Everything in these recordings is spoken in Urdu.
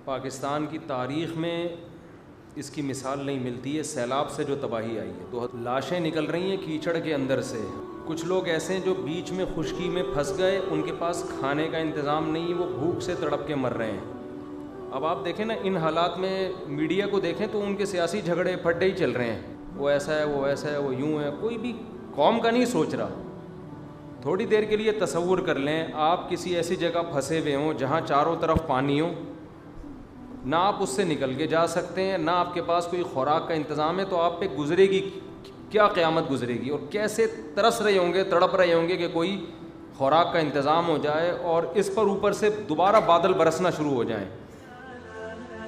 پاکستان کی تاریخ میں اس کی مثال نہیں ملتی ہے سیلاب سے جو تباہی آئی ہے. لاشیں نکل رہی ہیں کیچڑ کے اندر سے. کچھ لوگ ایسے ہیں جو بیچ میں خشکی میں پھنس گئے, ان کے پاس کھانے کا انتظام نہیں, وہ بھوک سے تڑپ کے مر رہے ہیں. اب آپ دیکھیں نا ان حالات میں میڈیا کو دیکھیں تو ان کے سیاسی جھگڑے پھڈے ہی چل رہے ہیں, وہ ایسا ہے, وہ ویسا ہے, وہ یوں ہے. کوئی بھی قوم کا نہیں سوچ رہا. تھوڑی دیر کے لیے تصور کر لیں آپ کسی ایسی جگہ پھنسے ہوئے ہوں جہاں چاروں طرف پانی ہو, نہ آپ اس سے نکل کے جا سکتے ہیں, نہ آپ کے پاس کوئی خوراک کا انتظام ہے, تو آپ پہ گزرے گی کیا قیامت گزرے گی, اور کیسے ترس رہے ہوں گے, تڑپ رہے ہوں گے کہ کوئی خوراک کا انتظام ہو جائے اور اس پر اوپر سے دوبارہ بادل برسنا شروع ہو جائیں.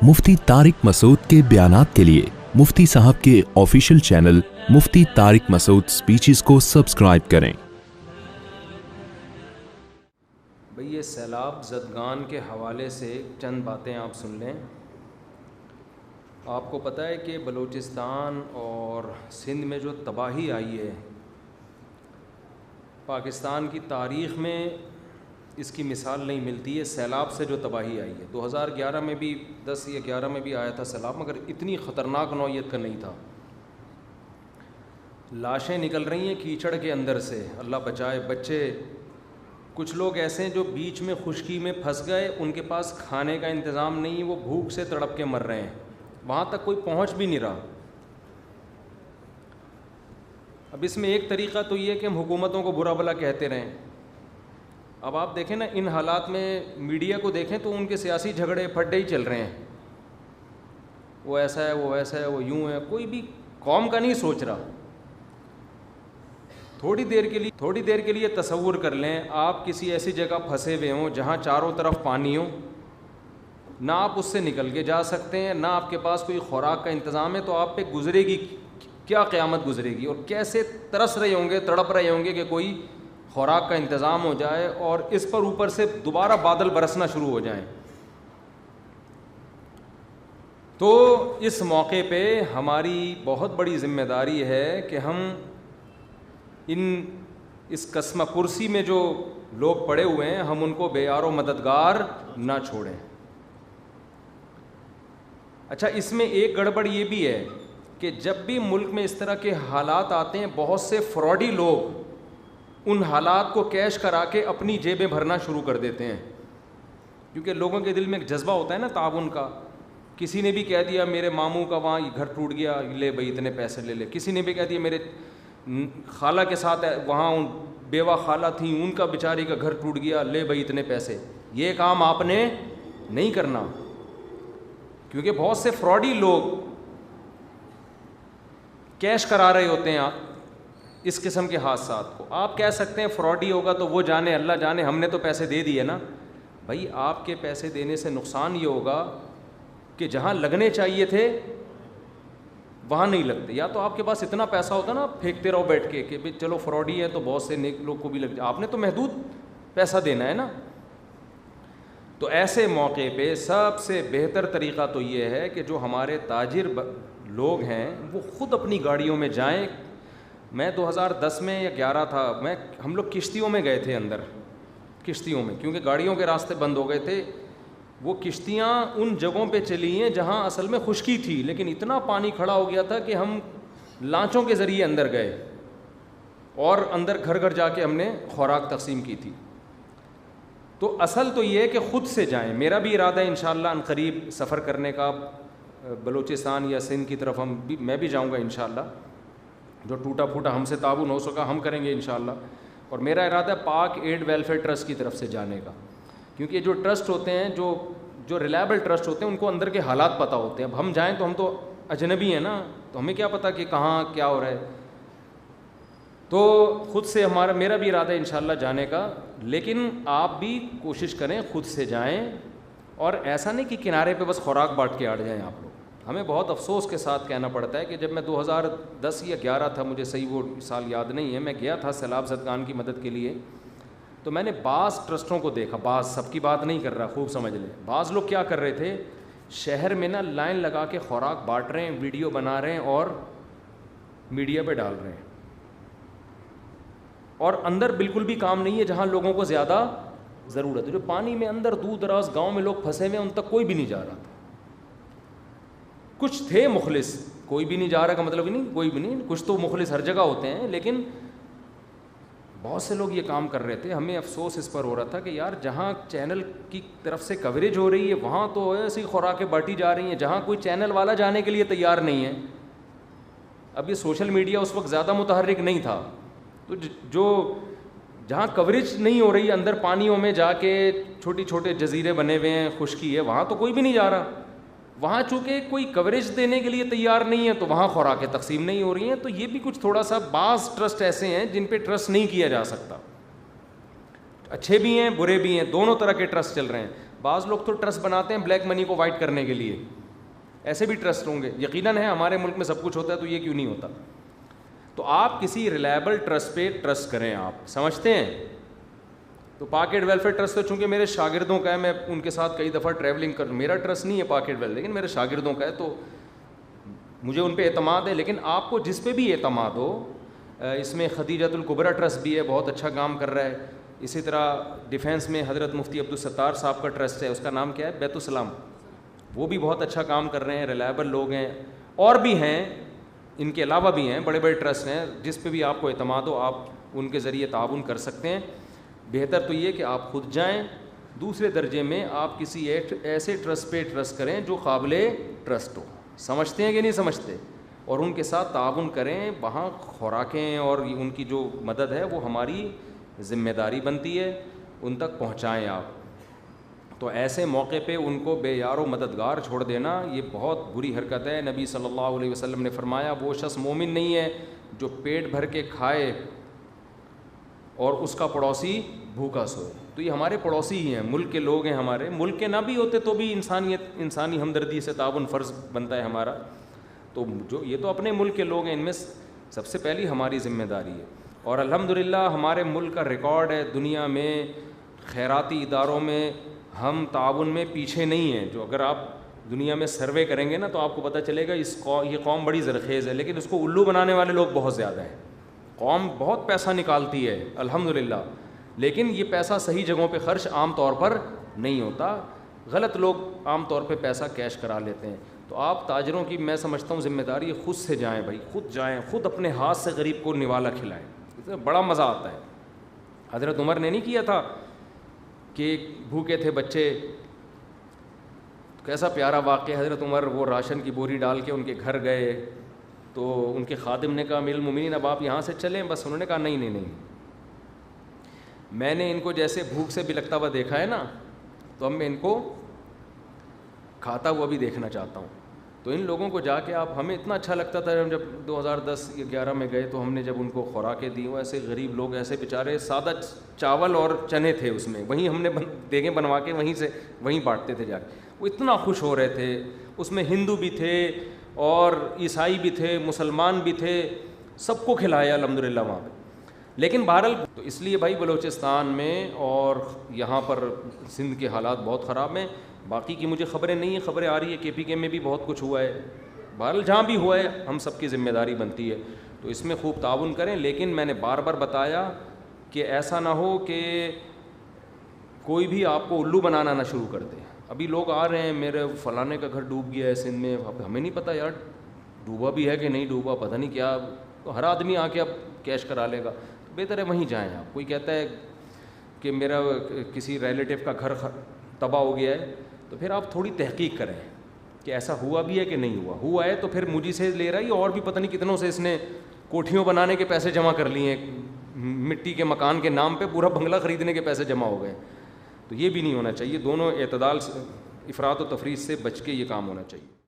مفتی طارق مسعود کے بیانات کے لیے مفتی صاحب کے آفیشیل چینل مفتی طارق مسعود سپیچز کو سبسکرائب کریں. بھئی یہ سیلاب زدگان کے حوالے سے چند باتیں آپ سن لیں. آپ کو پتہ ہے کہ بلوچستان اور سندھ میں جو تباہی آئی ہے پاکستان کی تاریخ میں اس کی مثال نہیں ملتی ہے سیلاب سے جو تباہی آئی ہے. 2011 میں بھی 10 یا 11 میں بھی آیا تھا سیلاب, مگر اتنی خطرناک نوعیت کا نہیں تھا. لاشیں نکل رہی ہیں کیچڑ کے اندر سے, اللہ بچائے. بچے, کچھ لوگ ایسے ہیں جو بیچ میں خشکی میں پھنس گئے, ان کے پاس کھانے کا انتظام نہیں, وہ بھوک سے تڑپ کے مر رہے ہیں, وہاں تک کوئی پہنچ بھی نہیں رہا. اب اس میں ایک طریقہ تو یہ ہے کہ ہم حکومتوں کو برا بھلا کہتے رہیں. اب آپ دیکھیں نا ان حالات میں میڈیا کو دیکھیں تو ان کے سیاسی جھگڑے پھڈے ہی چل رہے ہیں, وہ ایسا ہے, وہ ویسا ہے, وہ یوں ہے. کوئی بھی قوم کا نہیں سوچ رہا. تھوڑی دیر کے لیے تصور کر لیں آپ کسی ایسی جگہ پھنسے ہوئے ہوں جہاں چاروں طرف پانی ہو, نہ آپ اس سے نکل کے جا سکتے ہیں, نہ آپ کے پاس کوئی خوراک کا انتظام ہے, تو آپ پہ گزرے گی کیا قیامت گزرے گی, اور کیسے ترس رہے ہوں گے, تڑپ رہے ہوں گے کہ کوئی خوراک کا انتظام ہو جائے اور اس پر اوپر سے دوبارہ بادل برسنا شروع ہو جائیں. تو اس موقع پہ ہماری بہت بڑی ذمہ داری ہے کہ ہم اس قسمہ پرسی میں جو لوگ پڑے ہوئے ہیں ہم ان کو بے یار و مددگار نہ چھوڑیں. اچھا, اس میں ایک گڑبڑ یہ بھی ہے کہ جب بھی ملک میں اس طرح کے حالات آتے ہیں بہت سے فراڈی لوگ ان حالات کو کیش کرا کے اپنی جیبیں بھرنا شروع کر دیتے ہیں, کیونکہ لوگوں کے دل میں ایک جذبہ ہوتا ہے نا تعاون کا. کسی نے بھی کہہ دیا میرے ماموں کا وہاں گھر ٹوٹ گیا, لے بھائی اتنے پیسے لے لے. کسی نے بھی کہہ دیا میرے خالہ کے ساتھ وہاں بیوہ خالہ تھیں, ان کا بیچاری کا گھر ٹوٹ گیا, لے بھائی اتنے پیسے. یہ کام آپ نے نہیں کرنا, کیونکہ بہت سے فراڈی لوگ کیش کرا رہے ہوتے ہیں اس قسم کے حادثات کو. آپ کہہ سکتے ہیں فراڈی ہوگا تو وہ جانے, اللہ جانے, ہم نے تو پیسے دے دیے نا. بھائی آپ کے پیسے دینے سے نقصان یہ ہوگا کہ جہاں لگنے چاہیے تھے وہاں نہیں لگتے. یا تو آپ کے پاس اتنا پیسہ ہوتا نا, پھینکتے رہو بیٹھ کے کہ بھائی چلو فراڈی ہے تو بہت سے نیک لوگ کو بھی لگ جائے. آپ نے تو محدود پیسہ دینا ہے نا. تو ایسے موقع پہ سب سے بہتر طریقہ تو یہ ہے کہ جو ہمارے تاجر لوگ ہیں وہ خود اپنی گاڑیوں میں جائیں. میں 2010 میں یا 11 تھا, ہم لوگ کشتیوں میں گئے تھے اندر, کشتیوں میں, کیونکہ گاڑیوں کے راستے بند ہو گئے تھے. وہ کشتیاں ان جگہوں پہ چلی ہیں جہاں اصل میں خشکی تھی, لیکن اتنا پانی کھڑا ہو گیا تھا کہ ہم لانچوں کے ذریعے اندر گئے اور اندر گھر گھر جا کے ہم نے خوراک تقسیم کی تھی. تو اصل تو یہ ہے کہ خود سے جائیں. میرا بھی ارادہ ہے انشاءاللہ ان قریب سفر کرنے کا بلوچستان یا سندھ کی طرف, میں بھی جاؤں گا انشاءاللہ. جو ٹوٹا پھوٹا ہم سے تعاون ہو سکا ہم کریں گے انشاءاللہ. اور میرا ارادہ ہے پاک ایڈ ویلفیئر ٹرسٹ کی طرف سے جانے کا, کیونکہ جو ٹرسٹ ہوتے ہیں جو ریلائبل ٹرسٹ ہوتے ہیں ان کو اندر کے حالات پتہ ہوتے ہیں. اب ہم جائیں تو ہم تو اجنبی ہیں نا, تو ہمیں کیا پتہ کہ کہاں کیا ہو رہا ہے. تو خود سے میرا بھی ارادہ ہے انشاءاللہ جانے کا, لیکن آپ بھی کوشش کریں خود سے جائیں, اور ایسا نہیں کہ کنارے پہ بس خوراک بانٹ کے ہٹ جائیں آپ لوگ. ہمیں بہت افسوس کے ساتھ کہنا پڑتا ہے کہ جب میں 2010 یا 11 تھا, مجھے صحیح وہ سال یاد نہیں ہے, میں گیا تھا سیلاب زدگان کی مدد کے لیے, تو میں نے بعض ٹرسٹوں کو دیکھا, بعض, سب کی بات نہیں کر رہا, خوب سمجھ لیں. بعض لوگ کیا کر رہے تھے, شہر میں نا لائن لگا کے خوراک بانٹ رہے ہیں, ویڈیو بنا رہے ہیں اور میڈیا پہ ڈال رہے ہیں, اور اندر بالکل بھی کام نہیں ہے جہاں لوگوں کو زیادہ ضرورت ہے. جو پانی میں اندر دور دراز گاؤں میں لوگ پھنسے ہوئے ہیں ان تک کوئی بھی نہیں جا رہا تھا. کچھ تھے مخلص, کوئی بھی نہیں جا رہا کا مطلب نہیں, کوئی بھی نہیں, کچھ تو مخلص ہر جگہ ہوتے ہیں, لیکن بہت سے لوگ یہ کام کر رہے تھے. ہمیں افسوس اس پر ہو رہا تھا کہ یار جہاں چینل کی طرف سے کوریج ہو رہی ہے وہاں تو ایسی خوراکیں بانٹی جا رہی ہیں, جہاں کوئی چینل والا جانے کے لیے تیار نہیں ہے. اب یہ سوشل میڈیا اس وقت زیادہ متحرک نہیں تھا, تو جو جہاں کوریج نہیں ہو رہی, اندر پانیوں میں جا کے چھوٹی چھوٹے جزیرے بنے ہوئے ہیں, خشکی ہے, وہاں تو کوئی بھی نہیں جا رہا. وہاں چونکہ کوئی کوریج دینے کے لیے تیار نہیں ہے تو وہاں خوراکیں تقسیم نہیں ہو رہی ہیں. تو یہ بھی کچھ تھوڑا سا, بعض ٹرسٹ ایسے ہیں جن پہ ٹرسٹ نہیں کیا جا سکتا, اچھے بھی ہیں برے بھی ہیں, دونوں طرح کے ٹرسٹ چل رہے ہیں. بعض لوگ تو ٹرسٹ بناتے ہیں بلیک منی کو وائٹ کرنے کے لیے, ایسے بھی ٹرسٹ ہوں گے, یقیناً ہے, ہمارے ملک میں سب کچھ ہوتا ہے تو یہ کیوں نہیں ہوتا. تو آپ کسی ریلائبل ٹرسٹ پہ ٹرسٹ کریں. آپ سمجھتے ہیں تو پاکٹ ویلفیئر ٹرسٹ تو چونکہ میرے شاگردوں کا ہے, میں ان کے ساتھ کئی دفعہ ٹریولنگ کر, میرا ٹرسٹ نہیں ہے پاکٹ ویل, لیکن میرے شاگردوں کا ہے تو مجھے ان پہ اعتماد ہے. لیکن آپ کو جس پہ بھی اعتماد ہو, اس میں خدیجۃ الکبریٰ ٹرسٹ بھی ہے, بہت اچھا کام کر رہا ہے. اسی طرح ڈیفینس میں حضرت مفتی عبدالستار صاحب کا ٹرسٹ ہے, اس کا نام کیا ہے, بیت السلام, وہ بھی بہت اچھا کام کر رہے ہیں, ریلائبل لوگ ہیں. اور بھی ہیں, ان کے علاوہ بھی ہیں, بڑے بڑے ٹرسٹ ہیں, جس پہ بھی آپ کو اعتماد ہو آپ ان کے ذریعے تعاون کر سکتے ہیں. بہتر تو یہ کہ آپ خود جائیں. دوسرے درجے میں آپ کسی ایسے ٹرسٹ پہ ٹرسٹ کریں جو قابل ٹرسٹ ہو. سمجھتے ہیں کہ نہیں سمجھتے؟ اور ان کے ساتھ تعاون کریں. وہاں خوراکیں اور ان کی جو مدد ہے وہ ہماری ذمہ داری بنتی ہے, ان تک پہنچائیں آپ. تو ایسے موقع پہ ان کو بے یار و مددگار چھوڑ دینا یہ بہت بری حرکت ہے. نبی صلی اللہ علیہ وسلم نے فرمایا وہ شخص مومن نہیں ہے جو پیٹ بھر کے کھائے اور اس کا پڑوسی بھوکا سوئے. تو یہ ہمارے پڑوسی ہی ہیں, ملک کے لوگ ہیں ہمارے. ملک کے نہ بھی ہوتے تو بھی انسانی ہمدردی سے تعاون فرض بنتا ہے ہمارا. تو جو یہ تو اپنے ملک کے لوگ ہیں, ان میں سب سے پہلی ہماری ذمہ داری ہے. اور الحمدللہ ہمارے ملک کا ریکارڈ ہے دنیا میں, خیراتی اداروں میں ہم تعاون میں پیچھے نہیں ہیں. جو اگر آپ دنیا میں سروے کریں گے نا تو آپ کو پتہ چلے گا یہ قوم بڑی زرخیز ہے, لیکن اس کو الو بنانے والے لوگ بہت زیادہ ہیں. قوم بہت پیسہ نکالتی ہے الحمدللہ, لیکن یہ پیسہ صحیح جگہوں پہ خرچ عام طور پر نہیں ہوتا. غلط لوگ عام طور پہ پیسہ کیش کرا لیتے ہیں. تو آپ تاجروں کی میں سمجھتا ہوں ذمہ داری خود سے جائیں بھائی, خود جائیں, خود اپنے ہاتھ سے غریب کو نوالا کھلائیں. بڑا مزہ آتا ہے. حضرت عمر نے نہیں کیا تھا کہ بھوکے تھے بچے, کیسا پیارا واقعہ. حضرت عمر وہ راشن کی بوری ڈال کے ان کے گھر گئے تو ان کے خادم نے کہا امیر المومنین اب آپ یہاں سے چلیں. بس انہوں نے کہا نہیں نہیں نہیں, میں نے ان کو جیسے بھوک سے بلکتا ہوا دیکھا ہے نا, تو اب میں ان کو کھاتا ہوا بھی دیکھنا چاہتا ہوں. تو ان لوگوں کو جا کے آپ, ہمیں اتنا اچھا لگتا تھا جب 2010-11 میں گئے تو ہم نے جب ان کو خوراکیں دی, وہ ایسے غریب لوگ, ایسے بیچارے, سادہ چاول اور چنے تھے اس میں, وہیں ہم نے دیگیں بنوا کے وہیں بانٹتے تھے جا کے. وہ اتنا خوش ہو رہے تھے. اس میں ہندو بھی تھے اور عیسائی بھی تھے, مسلمان بھی تھے, سب کو کھلایا الحمدللہ وہاں پہ. لیکن بہرحال تو اس لیے بھائی بلوچستان میں اور یہاں پر سندھ کے حالات بہت خراب ہیں. باقی کی مجھے خبریں نہیں ہیں, خبریں آ رہی ہے KPK میں بھی بہت کچھ ہوا ہے. بہرحال جہاں بھی ہوا ہے ہم سب کی ذمہ داری بنتی ہے, تو اس میں خوب تعاون کریں. لیکن میں نے بار بار بتایا کہ ایسا نہ ہو کہ کوئی بھی آپ کو الو بنانا نہ شروع کر دے. ابھی لوگ آ رہے ہیں, میرے فلانے کا گھر ڈوب گیا ہے سندھ میں, اب ہمیں نہیں پتہ یار ڈوبا بھی ہے کہ نہیں ڈوبا, پتہ نہیں کیا. تو ہر آدمی آ کے اب کیش کرا لے گا. بہتر ہے وہیں جائیں آپ. کوئی کہتا ہے کہ میرا کسی ریلیٹیو کا گھر تباہ ہو گیا ہے, تو پھر آپ تھوڑی تحقیق کریں کہ ایسا ہوا بھی ہے کہ نہیں ہوا ہے تو پھر مجھے سے لے رہا ہے, اور بھی پتہ نہیں کتنوں سے اس نے کوٹھیوں بنانے کے پیسے جمع کر لیے ہیں, مٹی کے مکان کے نام پہ پورا بنگلہ خریدنے کے پیسے جمع ہو گئے. تو یہ بھی نہیں ہونا چاہیے. دونوں اعتدال, افراط و تفریط سے بچ کے یہ کام ہونا چاہیے.